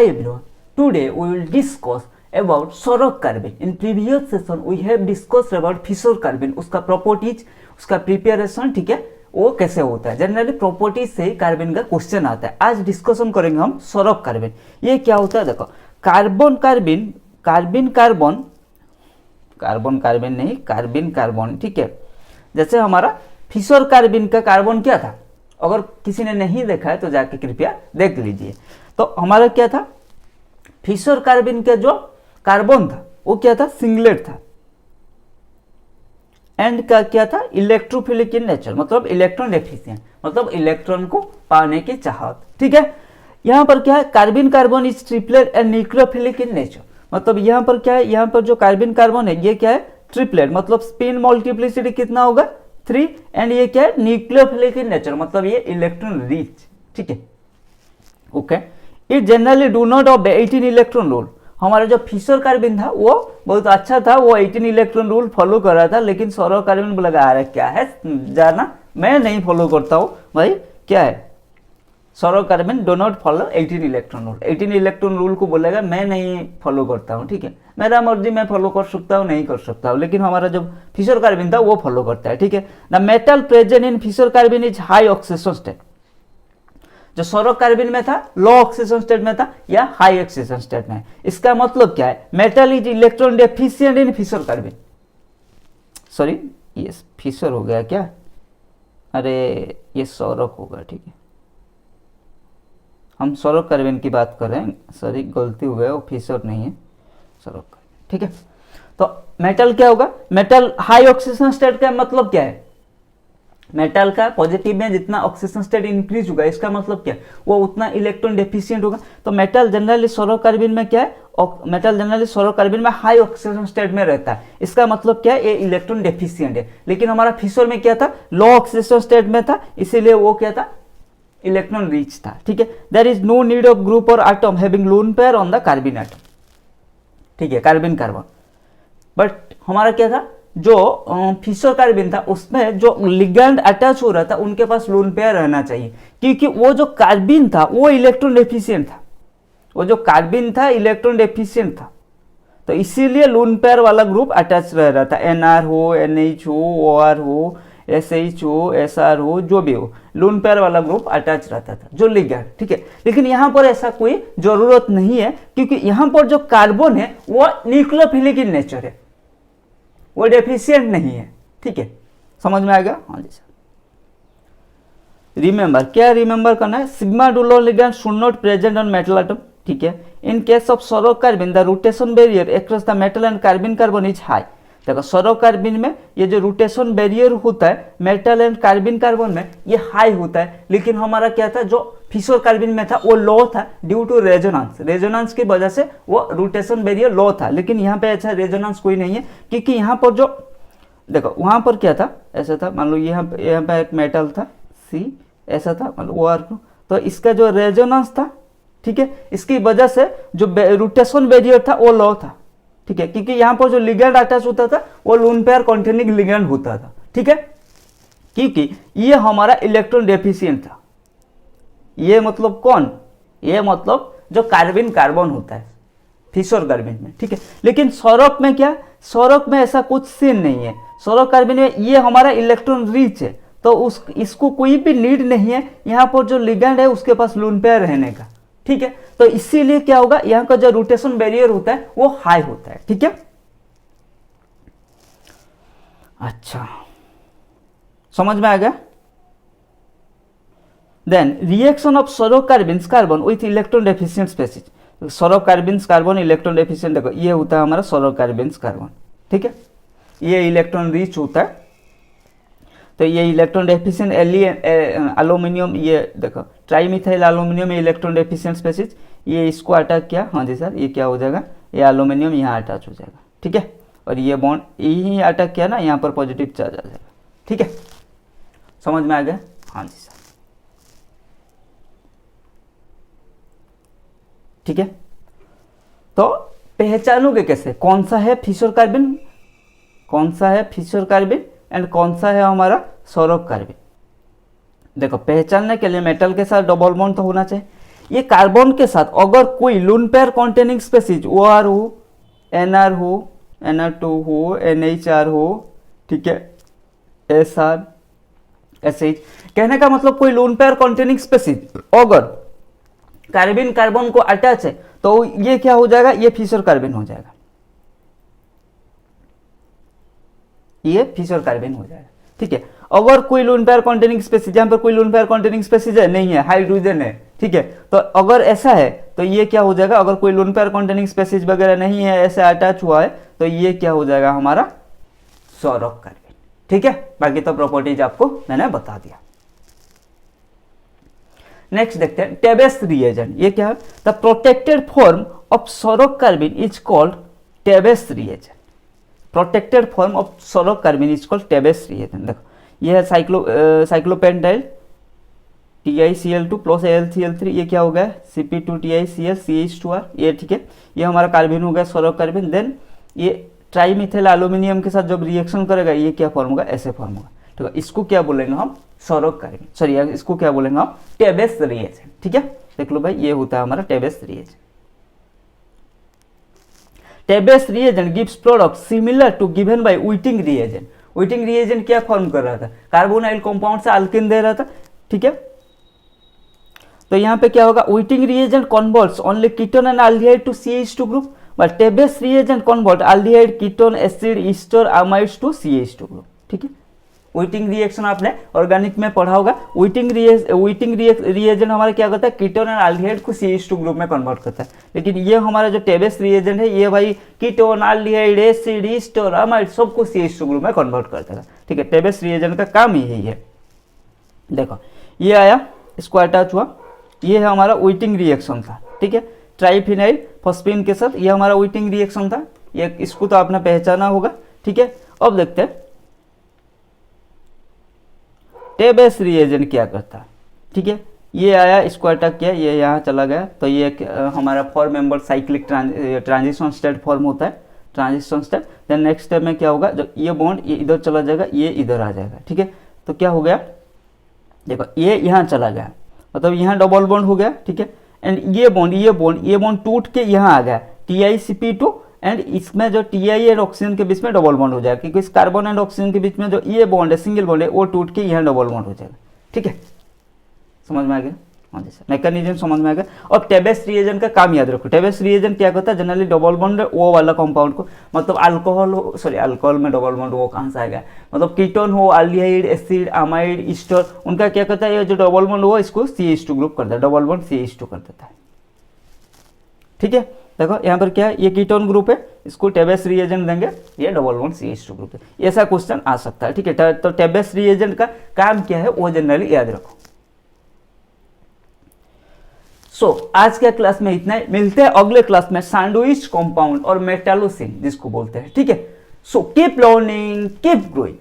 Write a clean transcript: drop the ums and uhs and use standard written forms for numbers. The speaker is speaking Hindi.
everyone, today we will discuss about sorok carbene. In previous session we have discussed about Fischer carbene, उसका प्रॉपर्टीज, उसका प्रिपरेशन, ठीक है, वो कैसे होता है। जनरली प्रॉपर्टीज से कार्बन का क्वेश्चन आता है। आज डिस्कशन करेंगे हम sorok कार्बन। ये क्या होता है, देखो carbon carbon carbon carbon carbon carbon नहीं कार्बन कार्बन, ठीक है। जैसे हमारा फिशर कार्बन का कार्बन क्या था, अगर किसी ने नहीं देखा है तो जाके कृपया देख लीजिए। तो हमारा क्या था, फिशर कार्बन का जो कार्बन था वो क्या था, सिंगलेट था। एंड का क्या था, इलेक्ट्रोफिलिक इन नेचर, मतलब इलेक्ट्रॉन डेफिशिएंट, मतलब इलेक्ट्रॉन को पाने की चाहत, ठीक है। यहाँ पर क्या है, carbon carbon is triplet and nucleophilic in nature, मतलब यहाँ पर क्या है, यहाँ पर जो कार्बन कार्बन है ये क्या है, ट्रिपलेट, मतलब स्पिन मल्टीप्लिसिटी कितना होगा 3, एंड ये क्या है, न्यूक्लियोफिलिक इन नेचर, मतलब ये इलेक्ट्रॉन रिच, ठीक है। Okay, it generally do not of 18 electron rule. हमारा जो फिशर कार्बन था वो बहुत अच्छा था, वो 18 इलेक्ट्रॉन रूल फॉलो कर रहा था, लेकिन sorok कार्बन बोला अरे क्या है जाना, मैं नहीं फॉलो करता हूँ भाई, क्या है sorok carbon do not follow 18 electron rule. 18 electron rule को बोलेगा मैं नहीं फॉलो करता हूँ, ठीक है, मेरा मर्जी, मैं फॉलो कर सकता हूँ नहीं कर सकता हूँ, लेकिन हमारा जो फिशर कार्बन था वो फॉलो करता है, ठीक है। The metal present in Fischer carbon is high oxidation state. जो sorok कार्बन में था लो ऑक्सीडेशन स्टेट में था या हाई ऑक्सीडेशन स्टेट में। इसका मतलब क्या है, metal is electron deficient in Fischer carbon, sorry ये फिशर हो गया क्या, अरे ये sorok होगा, ठीक है, हम sorok कार्बन की बात कर रहे हैं, सॉरी गलती हो गया, वो फिशर नहीं है, sorok कार्बन, ठीक है। तो मेटल क्या होगा, मेटल हाई ऑक्सीडेशन स्टेट का मतलब क्या है, मेटल का पॉजिटिव में जितना ऑक्सीडेशन स्टेट इंक्रीज होगा, इसका मतलब क्या है, वो उतना इलेक्ट्रॉन डेफिशिएंट होगा। तो मेटल जनरली sorok कार्बन में क्या है, मेटल जनरली sorok कार्बन में हाई ऑक्सीडेशन स्टेट में रहता है, इसका मतलब क्या है, ये इलेक्ट्रॉन डेफिशिएंट है। लेकिन हमारा फिशर में क्या था, लो ऑक्सीडेशन स्टेट में था, इसीलिए वो क्या था, इलेक्ट्रॉन रिच था, ठीक है। There is no need of group or atom having lone pair on the carbon atom, ठीक है, कार्बन कार्बन। बट हमारा क्या था, जो फिशर कार्बन था उसमें जो लिगैंड अटैच हो रहा था उनके पास लोन पेयर रहना चाहिए, क्योंकि वो जो कार्बन था वो इलेक्ट्रॉन डेफिशिएंट था, वो जो कार्बन था इलेक्ट्रॉन डेफिशिएंट था, तो इसीलिए लोन पेयर वाला ग्रुप अटैच रह रहा था। NR हो, NH हो, OR हो, SH हो, SR हो, जो भी हो, लोन पेयर वाला ग्रुप अटैच रहता था जो लिगैंड, ठीक है। लेकिन यहाँ पर ऐसा कोई जरूरत नहीं है, क्योंकि यहाँ पर जो कार्बन है वो न्यूक्लियोफिलिक इन नेचर है, वो डेफिशिएंट नहीं है, ठीक है, समझ में आ गया। हाँ जी सर, रिमेंबर, क्या रिमेंबर करना है, sigma dual ligand should not present on metal atom, ठीक है। In case of sorok carbon the rotation barrier across the metal and carbon carbon is high. देखो sorok कार्बन में ये जो रोटेशन बैरियर होता है मेटल एंड कार्बन कार्बन में ये हाई होता है, लेकिन हमारा क्या था, जो फिशर कार्बन में था वो लो था ड्यू टू रेजोनेंस, रेजोनेंस की वजह से वो रोटेशन बैरियर लो था। लेकिन यहाँ पे ऐसा रेजोनेंस कोई नहीं है, क्योंकि यहाँ पर जो देखो वहाँ पर क्या था, ऐसा था, मान लो यहाँ पे एक मेटल था C, ऐसा था, मान लो OR, तो इसका जो रेजोनेंस था, ठीक है, इसकी वजह से जो रोटेशन बैरियर था वो लो था, ठीक है, क्योंकि यहाँ पर जो लिगैंड अटैच होता था वो लोन पेयर कंटेनिंग लिगैंड होता था, ठीक है, क्योंकि ये हमारा इलेक्ट्रॉन डेफिशिएंट था। ये मतलब कौन, ये मतलब जो कार्बन कार्बन होता है फिशर कार्बन में, ठीक है। लेकिन sorok में क्या, sorok में ऐसा कुछ सीन नहीं है, sorok कार्बन में ये हमारा इलेक्ट्रॉन रिच है, तो इसको कोई भी नीड नहीं है यहाँ पर जो लिगैंड है उसके पास लोन पेयर रहने का, ठीक है। तो इसीलिए क्या होगा, यहाँ का जो रोटेशन बैरियर होता है वो हाई होता है, ठीक है। अच्छा, समझ में आ गया। Then reaction of sorok carbons carbon with electron deficient species, sorok carbons carbon electron deficient, देखो ये होता है हमारा sorok कार्बन्स कार्बन, ठीक है, ये इलेक्ट्रॉन रिच होता है, तो ये इलेक्ट्रॉन डेफिशिएंट एल्यूमिनियम, ये देखो trimethyl aluminium electron deficient species, ये इसको अटैक किया, हाँ जी सर, ये क्या हो जाएगा, ये एल्यूमिनियम यहाँ अटैच हो जाएगा, ठीक है, और ये बॉन्ड यही अटैक किया ना, यहाँ पर पॉजिटिव चार्ज आ जाएगा, ठीक है, समझ में आ गया। हाँ जी सर, ठीक है। तो पहचानोगे कैसे कौन सा है फिशर कार्बन, कौन सा है फिशर कार्बन एंड कौन सा है हमारा sorok कार्बन। देखो पहचानने के लिए मेटल के साथ डबल बॉन्ड तो होना चाहिए, ये कार्बन के साथ अगर कोई lone pair containing species OR हो, NR हो, NR2 हो, NHR हो, ठीक है, SR, SH, कहने का मतलब कोई लोन पेयर कॉन्टेनिंग स्पेसीज अगर कार्बन कार्बन को अटैच है तो ये क्या हो जाएगा, ये फिशर कार्बन हो जाएगा, ये फिशर कार्बन हो जाएगा, ठीक है। अगर कोई लोन पेयर कॉन्टेनिंग स्पेसीज, यहाँ पर कोई लोन पेयर कॉन्टेनिंग स्पेसीज है नहीं है, हाइड्रोजन है, ठीक है, तो अगर ऐसा है तो ये क्या हो जाएगा, अगर कोई लोन पेयर कॉन्टेनिंग स्पेसीज वगैरह नहीं है, ऐसे अटैच हुआ है तो ये क्या हो जाएगा हमारा सौरभ कार्बन, ठीक है। बाकी तो प्रॉपर्टीज आपको मैंने बता दिया। नेक्स्ट देखते हैं टेबेस रिएजेंट, ये क्या है, the protected form of Schrock carbon is called Tebbe's reagent, protected form of Schrock carbon is called Tebbe's reagent. देखो ये है साइक्लोपेंटाइल TiCl2 प्लस AlCl3, ये क्या हो गया Sp2TiCl CH2R, ये ठीक है, ये हमारा कार्बन हो गया सौरभ कार्बन। देन ये ट्राईमिथाइल एल्यूमिनियम के साथ जब रिएक्शन करेगा ये क्या फॉर्म होगा, ऐसे फॉर्म होगा, ठीक है। इसको क्या बोलेंगे हम सौरभ कार्बन, सॉरी इसको क्या बोलेंगे हम टेबेस रिएजेंट, ठीक है। देख लो भाई ये होता है हमारा Tebbe's reagent. Tebbe's reagent gives product similar to given by Wittig reagent. Wittig reagent क्या फॉर्म कर रहा था, कार्बोनाइल कंपाउंड से अल्केन दे रहा था, ठीक है। तो यहाँ पे क्या होगा, Wittig reagent converts only ketone and aldehyde to CH2 group, but Tebbe's reagent convert aldehyde, ketone, acid, ester, amides to CH2 group, ठीक है। व्हिटिंग रिएक्शन आपने ऑर्गेनिक में पढ़ा होगा, व्हिटिंग रिएजेंट हमारा क्या करता है, कीटोन एंड एल्डिहाइड को CH2 ग्रुप में कन्वर्ट करता है। लेकिन ये हमारा जो टेबेस रिएजेंट है ये भाई ketone, aldehyde, acid, Easter, amide सबको CH2 ग्रुप में कन्वर्ट करता है, ठीक है। टेबेस रिएजेंट का काम यही है। देखो ये आया, इसको अटैच हुआ, ये है हमारा व्हिटिंग रिएक्शन था, ठीक है, ट्राइफिनाइल फॉस्फीन के साथ, ये हमारा व्हिटिंग रिएक्शन था, ये इसको तो आपने पहचाना होगा, ठीक है। अब देखते हैं टेबेस रिएजेंट क्या करता है, ठीक है। ये आया, इसको अटैक किया, ये यहाँ चला गया, तो ये हमारा 4 member cyclic transition state form होता है, transition state. Then next step में क्या होगा, जो ये बॉन्ड ये इधर चला जाएगा, ये इधर आ जाएगा, ठीक है। तो क्या हो गया, देखो ये यहाँ चला गया, मतलब यहाँ डबल बॉन्ड हो गया, ठीक है। एंड ये बॉन्ड टूट के यहाँ आ गया TiCp2, एंड इसमें जो Ti एंड ऑक्सीजन के बीच में डबल बॉन्ड हो जाएगा, क्योंकि इस कार्बन एंड ऑक्सीजन के बीच में जो ये बॉन्ड है, सिंगल बॉन्ड है, वो टूट के यहाँ डबल बॉन्ड हो जाएगा, ठीक है। समझ में आ गया, हाँ जैसे मैकेनिज्म समझ में आ गया। और टेबेस रिएजेंट का काम याद रखो, टेबेस रिएजेंट क्या करता है, जनरली डबल बॉन्ड वो वाला कंपाउंड को, मतलब अल्कोहल हो, सॉरी अल्कोहल में डबल बॉन्ड वो कहाँ से आएगा, मतलब कीटोन हो, एल्डिहाइड, एसिड, अमाइड, ईस्टर, उनका क्या करता है, ये जो डबल बॉन्ड हो इसको CH2 ग्रुप करता है, डबल बॉन्ड CH2 कर देता है, ठीक है। देखो यहाँ पर क्या है, ये कीटोन ग्रुप है, इसको टेबेस रिएजेंट देंगे, ये डबल बॉन्ड CH2 ग्रुप है, ऐसा क्वेश्चन आ सकता है, ठीक है। तो टेबेस रिएजेंट का काम क्या है वो जनरली याद रखो। आज के क्लास में इतना ही, मिलते हैं अगले क्लास में सैंडविच कंपाउंड और मेटालोसिन जिसको बोलते हैं, ठीक है। Keep learning, keep growing.